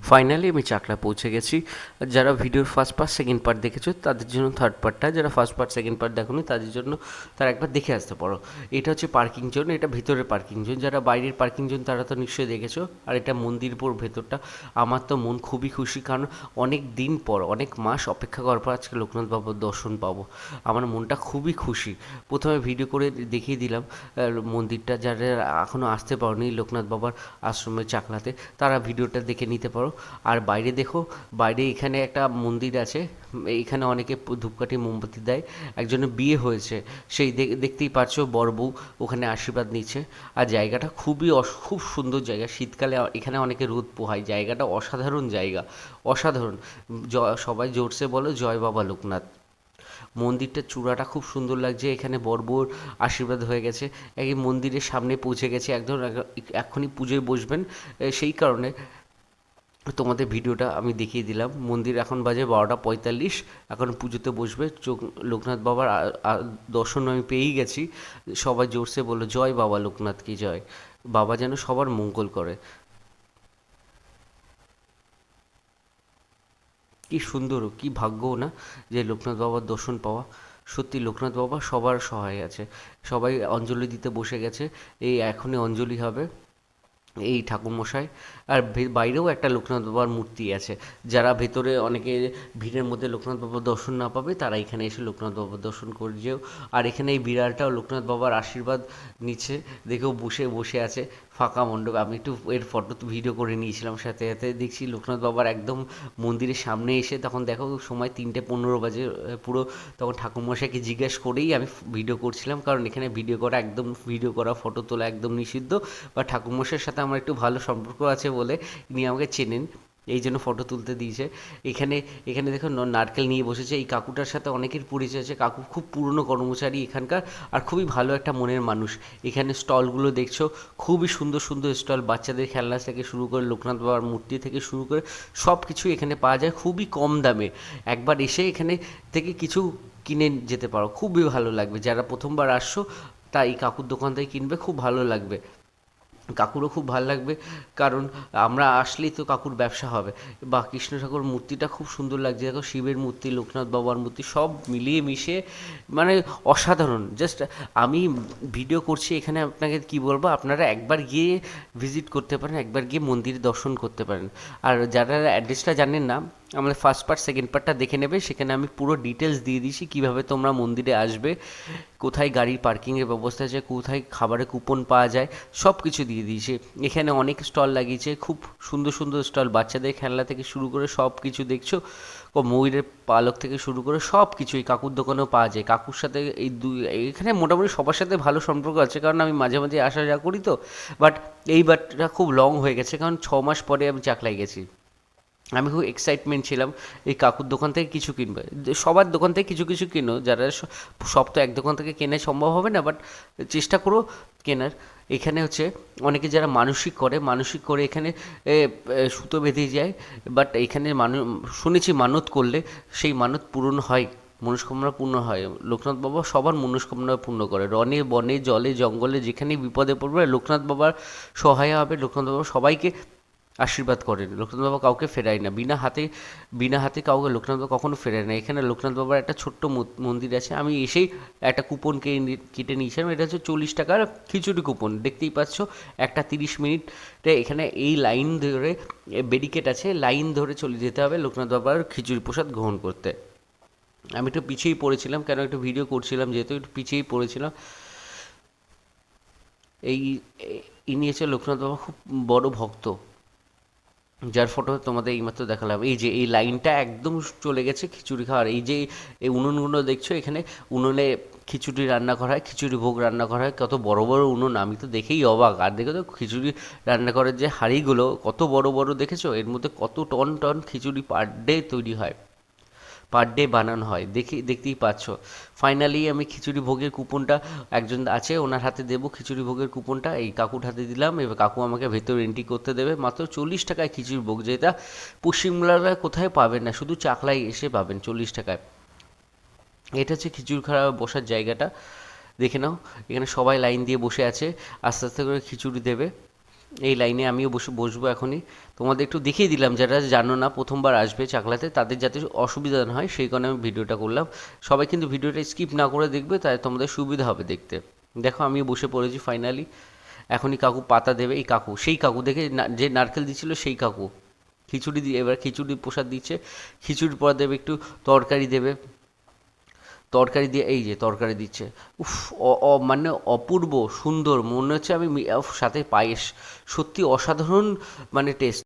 Finally আমি চাকলা পৌঁছে গেছি। যারা ভিডিওর ফার্স্ট পার্ট সেকেন্ড পার্ট দেখেছো তাদের জন্য থার্ড পার্টটা, যারা ফার্স্ট পার্ট সেকেন্ড পার্ট দেখোনি তাদের জন্য তারা একবার দেখে আসতে পারো। এটা হচ্ছে পার্কিং জোন, এটা ভেতরের পার্কিং জোন। যারা বাইরের পার্কিং জোন তারা তো নিশ্চয়ই দেখেছো। আর এটা মন্দিরপুর ভেতরটা। আমার তো মন খুবই খুশি, কারণ অনেক দিন পর, অনেক মাস অপেক্ষা করার পর আজকে লোকনাথ বাবার দর্শন পাবো। আমার মনটা খুবই খুশি। প্রথমে ভিডিও করে দেখিয়ে দিলাম মন্দিরটা। যারা এখনও আসতে পারোনি লোকনাথ বাবার আশ্রমে চাকলাতে, তারা ভিডিওটা দেখে নিতে পারো। আর বাইরে দেখো, বাইরে এখানে একটা মন্দির আছে, এইখানে অনেকে ধূপকাঠি মোমবাতি দেয়। একজনের বিয়ে হয়েছে, সেই দেখতেই পারছো বর বউ ওখানে আশীর্বাদ নিচ্ছে। আর জায়গাটা খুব সুন্দর জায়গা। শীতকালে এখানে অনেকে রোদ পোহায়। জায়গাটা অসাধারণ জায়গা, অসাধারণ। সবাই জোরসে বলো জয় বাবা লোকনাথ। মন্দিরটার চূড়াটা খুব সুন্দর লাগছে। এখানে বর বউর আশীর্বাদ হয়ে গেছে। এই মন্দিরের সামনে পৌঁছে গেছে, একদম এক্ষুনি পুজোয় বসবেন। সেই কারণে তোমাদের ভিডিওটা আমি দেখিয়ে দিলাম। মন্দির এখন বাজে 12:45, এখন পুজোতে বসবে। লোকনাথ বাবার দর্শন আমি পেয়েই গেছি। সবাই জোরসে বললো জয় বাবা লোকনাথ কি জয়। বাবা যেন সবার মঙ্গল করে। কি সুন্দর, কি ভাগ্য না যে লোকনাথ বাবার দর্শন পাওয়া। সত্যি লোকনাথ বাবা সবার সহায় আছে। সবাই অঞ্জলি দিতে বসে গেছে। এই এখনই অঞ্জলি হবে এই ঠাকুরমশাই। আর বাইরেও একটা লোকনাথ বাবার মূর্তি আছে। যারা ভেতরে অনেকে ভিড়ের মধ্যে লোকনাথ বাবার দর্শন না পাবে, তারা এখানে এসে লোকনাথ বাবার দর্শন করে যেও। আর এখানে এই বিড়ালটাও লোকনাথ বাবার আশীর্বাদ নিচ্ছে। দেখেও বসে বসে আছে ফাঁকা মণ্ডপ। আমি একটু এর ফটো ভিডিও করে নিয়েছিলাম। সাথে সাথে দেখছি লোকনাথ বাবার একদম মন্দিরের সামনে এসে, তখন দেখো সময় 3:15 বাজে পুরো। তখন ঠাকুরমশাইকে জিজ্ঞেস করেই আমি ভিডিও করছিলাম, কারণ এখানে ভিডিও করা একদম, ভিডিও করা ফটো তোলা একদম নিষিদ্ধ। বা ঠাকুরমশাইয়ের সাথে আমার একটু ভালো সম্পর্ক আছে বলে ইনি আমাকে চেনেন, এই জন্য ফটো তুলতে দিয়েছে। এখানে এখানে দেখো নারকেল নিয়ে বসেছে। এই কাকুটার সাথে অনেকের পরিচয় আছে। কাকু খুব পুরনো কর্মচারী এখানকার, আর খুবই ভালো একটা মনের মানুষ। এখানে স্টলগুলো দেখছো, খুবই সুন্দর সুন্দর স্টল। বাচ্চাদের খেলনা থেকে শুরু করে লোকনাথ বাবার মূর্তি থেকে শুরু করে সব কিছু এখানে পাওয়া যায় খুবই কম দামে। একবার এসে এখানে থেকে কিছু কিনে যেতে পারো, খুবই ভালো লাগবে। যারা প্রথমবার আসছো তা এই কাকুর দোকান থেকে কিনবে, খুব ভালো লাগবে। কাকুরও খুব ভালো লাগবে, কারণ আমরা আসলেই তো কাকুর ব্যবসা হবে। বা কৃষ্ণ ঠাকুর মূর্তিটা খুব সুন্দর লাগছে। দেখো শিবের মূর্তি, লোকনাথ বাবার মূর্তি, সব মিলিয়ে মিশিয়ে মানে অসাধারণ। জাস্ট আমি ভিডিও করছি এখানে, আপনাকে কি বলবো, আপনারা একবার গিয়ে ভিজিট করতে পারেন, একবার গিয়ে মন্দিরে দর্শন করতে পারেন। আর যারা অ্যাড্রেসটা জানেন না, আমাদের ফার্স্ট পার্ট সেকেন্ড পার্টটা দেখে নেবে। সেখানে আমি পুরো ডিটেলস দিয়ে দিয়েছি কীভাবে তোমরা মন্দিরে আসবে, কোথায় গাড়ির পার্কিংয়ের ব্যবস্থা আছে, কোথায় খাবারের কুপন পাওয়া যায়, সব কিছু দিয়ে দিয়েছে। এখানে অনেক স্টল লাগিয়েছে, খুব সুন্দর সুন্দর স্টল। বাচ্চাদের খেলনা থেকে শুরু করে সব কিছু দেখছো। ময়ূরের পালক থেকে শুরু করে সব কিছু এই কাকুর দোকানেও পাওয়া যায়। কাকুর সাথে এখানে মোটামুটি সবার সাথে ভালো সম্পর্ক আছে, কারণ আমি মাঝে মাঝে আসা যাওয়া করি তো। বাট এইবারটা খুব লং হয়ে গেছে, কারণ 6 মাস পরে আমি চাকলায় গেছি। আমি খুব এক্সাইটমেন্ট ছিলাম এই কাকুর দোকান থেকে কিছু কিনবে। সবার দোকান থেকে কিছু কিছু কিনো, যারা সব তো এক দোকান থেকে কেনা সম্ভব হবে না, বাট চেষ্টা করো কেনার। এখানে হচ্ছে অনেকে যারা মানসিক করে এখানে সুতো বেঁধে যায়। বাট এখানে শুনেছি মানত করলে সেই মানত পূরণ হয়, মনস্কামনা পূর্ণ হয়। লোকনাথ বাবা সবার মনস্কামনা পূর্ণ করে। রনে বনে জলে জঙ্গলে যেখানে বিপদে পড়বে লোকনাথ বাবার সহায় হবে। লোকনাথ বাবা সবাইকে আশীর্বাদ করেন। লোকনাথ বাবা কাউকে ফেরায় না, বিনা হাতে কাউকে লোকনাথ বাবা কখনো ফেরায় না। এখানে লোকনাথ বাবার একটা ছোট্ট মন্দির আছে। আমি এসেই একটা কুপন কেটে নিয়েছিলাম। এটা হচ্ছে 40 টাকার খিচুড়ি কুপন। দেখতেই পাচ্ছ একটা 30 মিনিটে এখানে এই লাইন ধরে ব্যারিকেড আছে, লাইন ধরে চলে যেতে হবে লোকনাথ বাবার খিচুড়ি প্রসাদ গ্রহণ করতে। আমি একটু পিছিয়েই পড়েছিলাম, কেন একটু ভিডিও করছিলাম যেহেতু, একটু পিছিয়েই পড়েছিলাম। এই ইনি হচ্ছে লোকনাথ বাবা খুব বড় ভক্ত, যার ফটো তোমাদের এইমাত্র দেখালাম। এই যে এই লাইনটা একদম চলে গেছে খিচুড়ি খাওয়ার। এই যে এই উনুনগুলো দেখছো, এখানে উনুনে খিচুড়ি রান্না করা হয়, খিচুড়ি ভোগ রান্না করা হয়। কত বড় বড় উনুন, আমি তো দেখেই অবাক। আর দেখো তো খিচুড়ি রান্না করার যে হাঁড়িগুলো কত বড় বড় দেখেছো, এর মধ্যে কত টন টন খিচুড়ি পার ডে তৈরি হয়, পার ডে বানানো হয়। দেখতেই পাচ্ছ। ফাইনালি আমি খিচুড়ি ভোগের কুপনটা, একজন আছে ওনার হাতে দেবো খিচুড়ি ভোগের কুপনটা, এই কাকুর হাতে দিলাম। এবার কাকু আমাকে ভেতর এন্ট্রি করতে দেবে। মাত্র 40 টাকায় খিচুড়ি ভোগ, যেটা পশ্চিমবাংলায় কোথায় পাবেন না, শুধু চাকলায় এসে পাবেন 40 টাকায়। এটা হচ্ছে খিচুড়ি খাওয়া বসার জায়গাটা, দেখে নাও। এখানে সবাই লাইন দিয়ে বসে আছে, আস্তে আস্তে করে খিচুড়ি দেবে। এই লাইনে আমিও বসবো এখনই। তোমাদের একটু দেখিয়ে দিলাম, যারা জানো না, প্রথমবার আসবে চাকলাতে, তাদের যাতে অসুবিধা না হয় সেই কারণে আমি ভিডিওটা করলাম। সবাই কিন্তু ভিডিওটা স্কিপ না করে দেখবে, তাই তোমাদের সুবিধা হবে দেখতে। দেখো আমিও বসে পড়েছি ফাইনালি। এখনই কাকু পাতা দেবে, এই কাকু, সেই কাকু দেখে যে নারকেল দিচ্ছিল সেই কাকু। খিচুড়ি দিয়ে, এবার খিচুড়ি প্রসাদ দিচ্ছে। খিচুড়ির পর দেবে একটু তরকারি দেবে, তরকারি দিয়ে, এই যে তরকারি দিচ্ছে। উফ, মানে অপূর্ব সুন্দর, মনে হচ্ছে আমি উফ, সাথে পায়েস, সত্যি অসাধারণ মানে টেস্ট।